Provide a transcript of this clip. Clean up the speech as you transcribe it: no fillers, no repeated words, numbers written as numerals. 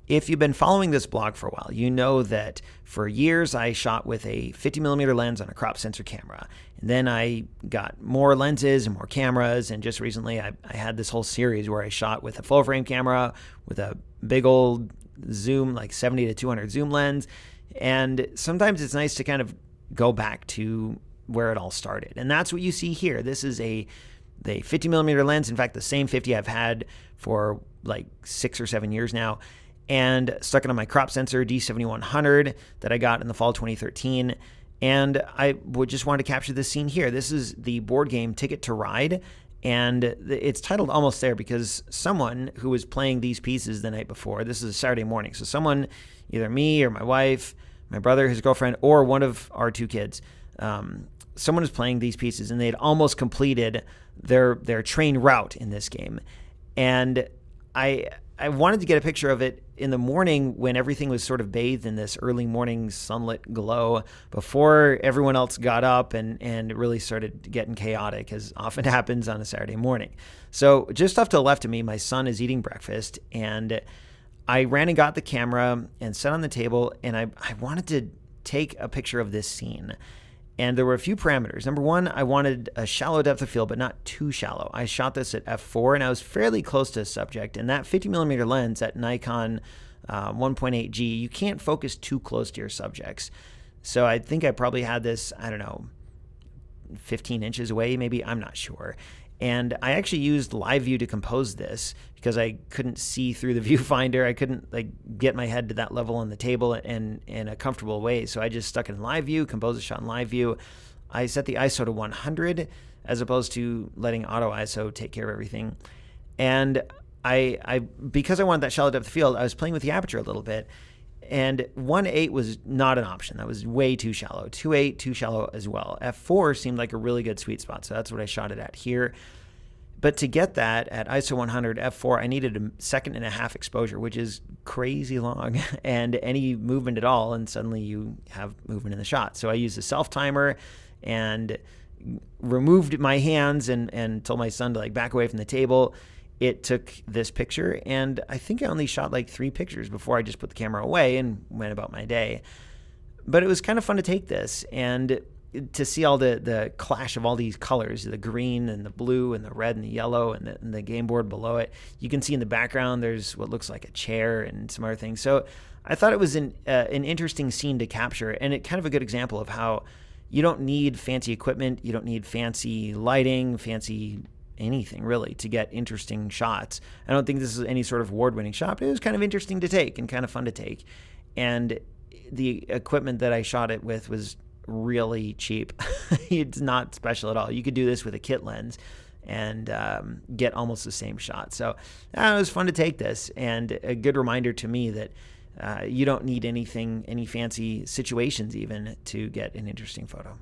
If you've been following this blog for a while, you know that for years I shot with a 50mm lens on a crop sensor camera. And then I got more lenses and more cameras, and just recently I had this whole series where I shot with a full frame camera with a big old zoom, like 70 to 200 zoom lens. And sometimes it's nice to kind of go back to where it all started. And that's what you see here. This is the 50mm lens. In fact, the same 50 I've had for like 6 or 7 years now, and stuck it on my crop sensor D7100 that I got in the fall 2013. And I would just want to capture this scene here. This is the board game Ticket to Ride, and it's titled Almost There because someone who was playing these pieces the night before, this is a Saturday morning, so someone, either me or my wife, my brother, his girlfriend, or one of our 2 kids, someone was playing these pieces, and they had almost completed their train route in this game. And I wanted to get a picture of it in the morning when everything was sort of bathed in this early morning sunlit glow before everyone else got up and it really started getting chaotic, as often happens on a Saturday morning. So just off to the left of me, my son is eating breakfast, and I ran and got the camera and set on the table, and I wanted to take a picture of this scene. And there were a few parameters. Number one, I wanted a shallow depth of field, but not too shallow. I shot this at f4, and I was fairly close to the subject. And that 50mm lens, that Nikon 1.8G, you can't focus too close to your subjects. So I think I probably had this, I don't know, 15 inches away, maybe, I'm not sure. And I actually used live view to compose this because I couldn't see through the viewfinder. I couldn't get my head to that level on the table in a comfortable way. So I just stuck it in live view, composed a shot in live view. I set the ISO to 100 as opposed to letting auto ISO take care of everything. And because I wanted that shallow depth of field, I was playing with the aperture a little bit. And 1.8 was not an option. That was way too shallow. 2.8, too shallow as well. f4 seemed like a really good sweet spot, so that's what I shot it at here. But to get that at ISO 100 f4, I needed a 1.5 second exposure, which is crazy long, and any movement at all, and suddenly you have movement in the shot. So I used a self-timer and removed my hands and told my son to back away from the table. It took this picture, and I think I only shot 3 pictures before I just put the camera away and went about my day. But it was kind of fun to take this and to see all the clash of all these colors, the green and the blue and the red and the yellow and the game board below it. You can see in the background there's what looks like a chair and some other things. So I thought it was an interesting scene to capture, and it kind of a good example of how you don't need fancy equipment, you don't need fancy lighting, fancy anything really to get interesting shots. I don't think this is any sort of award-winning shot, but it was kind of interesting to take and kind of fun to take. And the equipment that I shot it with was really cheap. It's not special at all. You could do this with a kit lens and get almost the same shot. So it was fun to take this, and a good reminder to me that you don't need any fancy situations even to get an interesting photo.